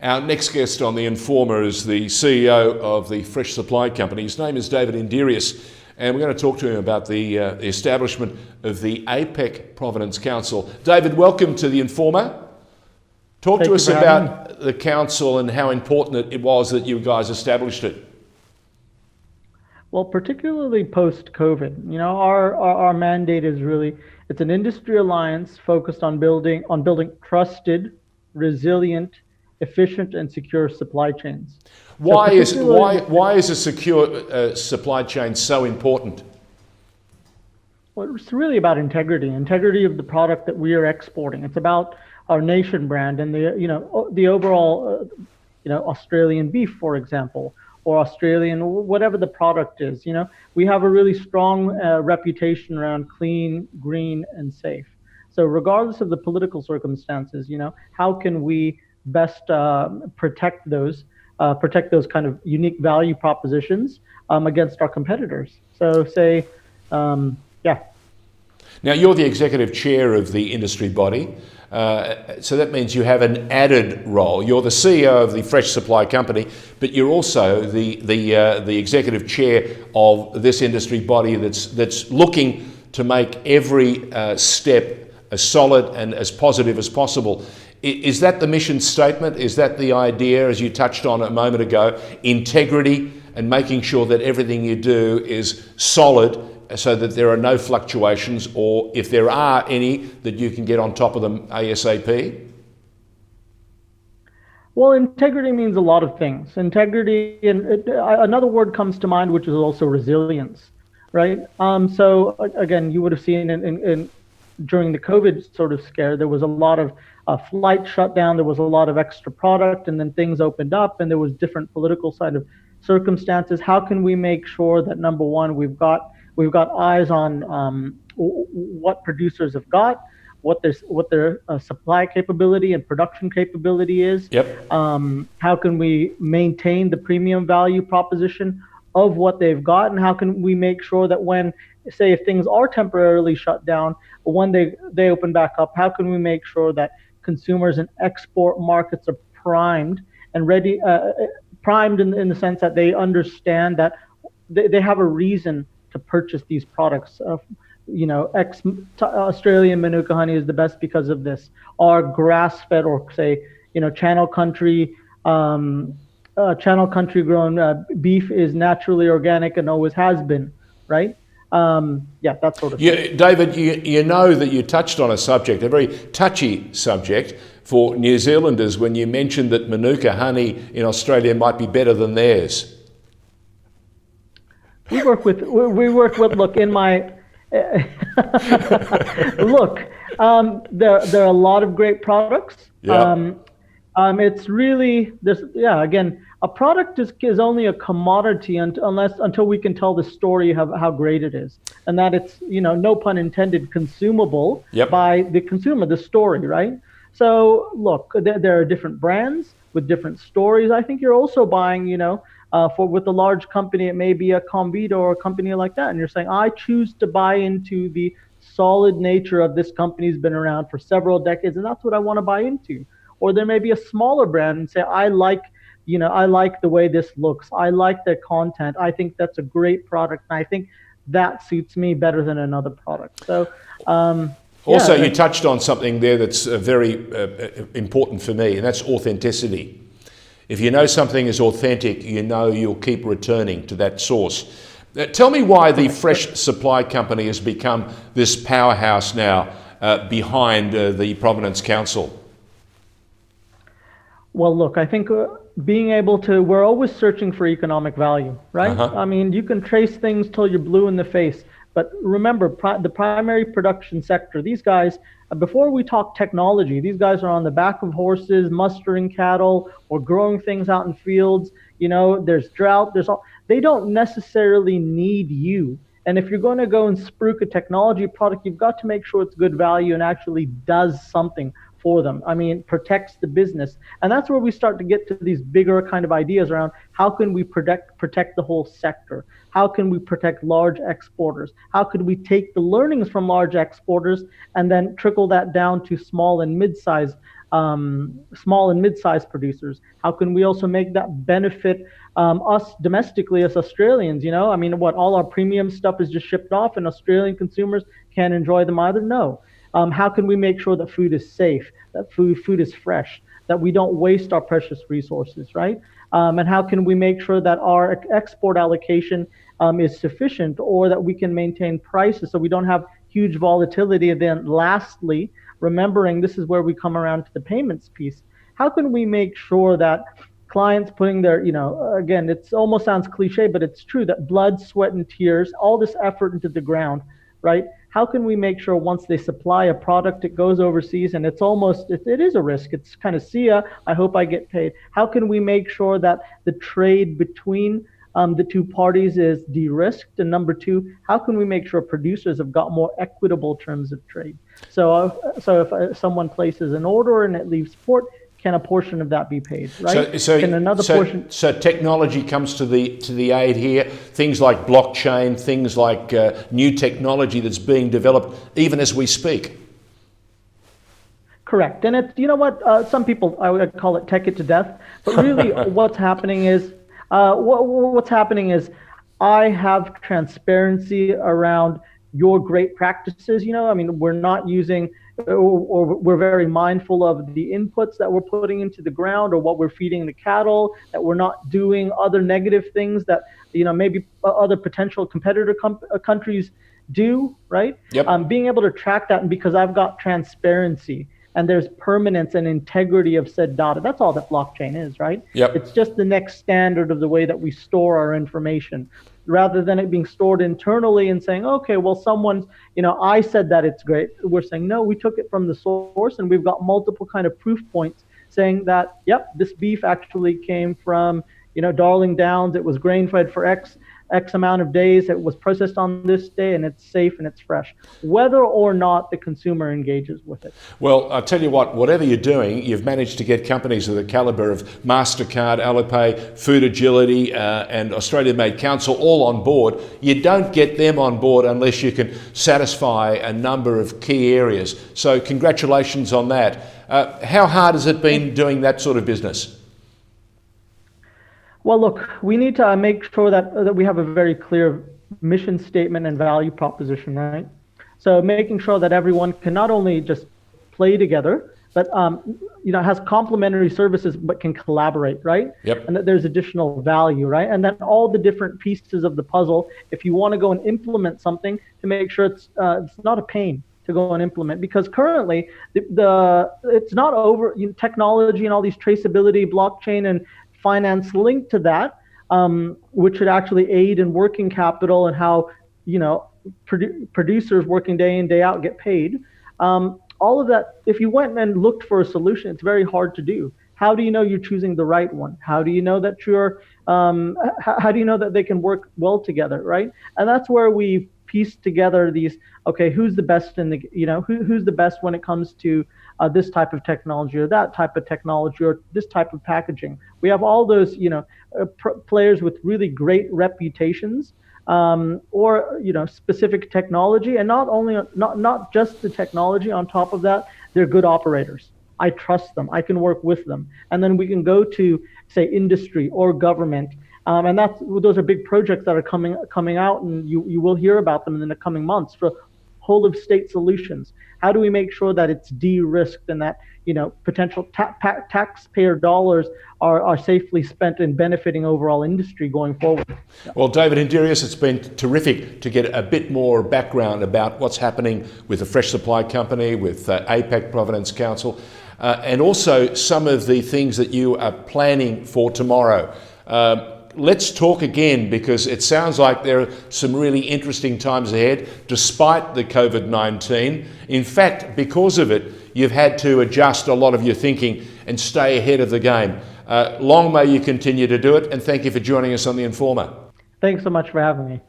Our next guest on The Informer is the CEO of the Fresh Supply Company. His name is David Inderias, and we're going to talk to him about the establishment of the APAC Provenance Council. David, welcome to The Informer. Talk to us about the council and how important it was that you guys established it. Well, particularly post-COVID, our mandate is really, it's an industry alliance focused on building trusted, resilient, efficient, and secure supply chains. Why is a secure supply chain so important? Well, it's really about integrity of the product that we are exporting. It's about our nation brand and the overall, Australian beef, for example, or Australian, whatever the product is. We have a really strong reputation around clean, green, and safe. So regardless of the political circumstances, how can we best protect those kind of unique value propositions against our competitors? So Now, you're the executive chair of the industry body. So that means you have an added role. You're the CEO of the Fresh Supply Company, but you're also the executive chair of this industry body that's looking to make every step as solid and as positive as possible. Is that the mission statement? Is that the idea, as you touched on a moment ago, integrity and making sure that everything you do is solid, so that there are no fluctuations, or if there are any, that you can get on top of them ASAP? Well, integrity means a lot of things. Integrity, and another word comes to mind, which is also resilience, right? So again, you would have seen during the COVID sort of scare, there was a lot of flight shutdown, there was a lot of extra product, and then things opened up, and there was different political side of circumstances. How can we make sure that, number one, we've got eyes on what producers have got, what their supply capability and production capability is. Yep. How can we maintain the premium value proposition of what they've got, and how can we make sure that when, say, if things are temporarily shut down, but when they open back up, how can we make sure that consumers in export markets are primed and ready, primed in the sense that they understand that they have a reason to purchase these products. Australian Manuka honey is the best because of this. Our grass-fed, or say, channel country grown beef is naturally organic and always has been, right? That sort of thing. David, you know that you touched on a subject, a very touchy subject for New Zealanders, when you mentioned that Manuka honey in Australia might be better than theirs. We work with look, in my look, there are a lot of great products. Yeah. It's really this, again, a product is only a commodity until we can tell the story of how great it is, and that it's, no pun intended, consumable by the consumer, the story, right? So look, there are different brands with different stories. I think you're also buying, with a large company, it may be a Comvita or a company like that, and you're saying, I choose to buy into the solid nature of this company's been around for several decades, and that's what I want to buy into. Or there may be a smaller brand and say, I like the way this looks, I like the content, I think that's a great product, and I think that suits me better than another product. So also, you touched on something there that's very important for me, and that's authenticity. If you know something is authentic, you'll keep returning to that source. Tell me why the Fresh Supply Company has become this powerhouse now behind the Provenance Council. Well, look, I think we're always searching for economic value, right? Uh-huh. I mean, you can trace things till you're blue in the face. But remember, the primary production sector, these guys, before we talk technology, these guys are on the back of horses, mustering cattle, or growing things out in fields. There's drought, they don't necessarily need you. And if you're going to go and spruik a technology product, you've got to make sure it's good value and actually does something for them. I mean, protects the business. And that's where we start to get to these bigger kind of ideas around how can we protect the whole sector? How can we protect large exporters? How could we take the learnings from large exporters and then trickle that down to small and mid-sized producers? How can we also make that benefit us domestically as Australians? I mean, all our premium stuff is just shipped off and Australian consumers can't enjoy them either? No. How can we make sure that food is safe, that food is fresh, that we don't waste our precious resources, right? And how can we make sure that our export allocation is sufficient, or that we can maintain prices so we don't have huge volatility? And then lastly, remembering this is where we come around to the payments piece. How can we make sure that clients putting their, again, it almost sounds cliche, but it's true, that blood, sweat, and tears, all this effort into the ground, right? How can we make sure once they supply a product, it goes overseas and it is a risk. It's kind of, see ya, I hope I get paid. How can we make sure that the trade between the two parties is de-risked? And number two, how can we make sure producers have got more equitable terms of trade? So if someone places an order and it leaves port, can a portion of that be paid, right? So technology comes to the aid here. Things like blockchain, things like new technology that's being developed even as we speak. Correct, and it's some people, I would call it tech it to death, but really what's happening is I have transparency around your great practices. I mean, we're not using, or we're very mindful of the inputs that we're putting into the ground or what we're feeding the cattle, that we're not doing other negative things that, maybe other potential competitor countries do, right? Yep. Being able to track that, and because I've got transparency and there's permanence and integrity of said data. That's all that blockchain is, right? Yep. It's just the next standard of the way that we store our information, rather than it being stored internally and saying, okay, well, someone's, I said that it's great. We're saying, no, we took it from the source, and we've got multiple kind of proof points saying that, yep, this beef actually came from, Darling Downs. It was grain fed for X amount of days. It was processed on this day, and it's safe and it's fresh, whether or not the consumer engages with it. Well, I'll tell you what, whatever you're doing, you've managed to get companies of the caliber of MasterCard, Alipay, Food Agility, and Australia Made Council all on board. You don't get them on board unless you can satisfy a number of key areas. So congratulations on that. How hard has it been doing that sort of business? Well, look, we need to make sure that we have a very clear mission statement and value proposition, right? So making sure that everyone can not only just play together, but has complementary services, but can collaborate, right? Yep. And that there's additional value, right? And then all the different pieces of the puzzle, if you want to go and implement something, to make sure it's not a pain to go and implement, because currently it's not over technology and all these traceability, blockchain, and finance linked to that, which should actually aid in working capital and how producers working day in, day out get paid. All of that, if you went and looked for a solution, it's very hard to do. How do you know you're choosing the right one? How do you know that how do you know that they can work well together, right? And that's where we've pieced together these, okay, who's the best in the, who's the best when it comes to this type of technology or that type of technology or this type of packaging. We have all those, players with really great reputations, or specific technology, and not just the technology. On top of that, they're good operators. I trust them. I can work with them, and then we can go to, say, industry or government. And those are big projects that are coming out, and you will hear about them in the coming months for whole of state solutions. How do we make sure that it's de-risked and that potential taxpayer dollars are safely spent in benefiting overall industry going forward? Yeah. Well, David Inderias, it's been terrific to get a bit more background about what's happening with the Fresh Supply Company, with APAC Provenance Council, and also some of the things that you are planning for tomorrow. Let's talk again, because it sounds like there are some really interesting times ahead, despite the COVID-19. In fact, because of it, you've had to adjust a lot of your thinking and stay ahead of the game. Long may you continue to do it, and thank you for joining us on The Informer. Thanks so much for having me.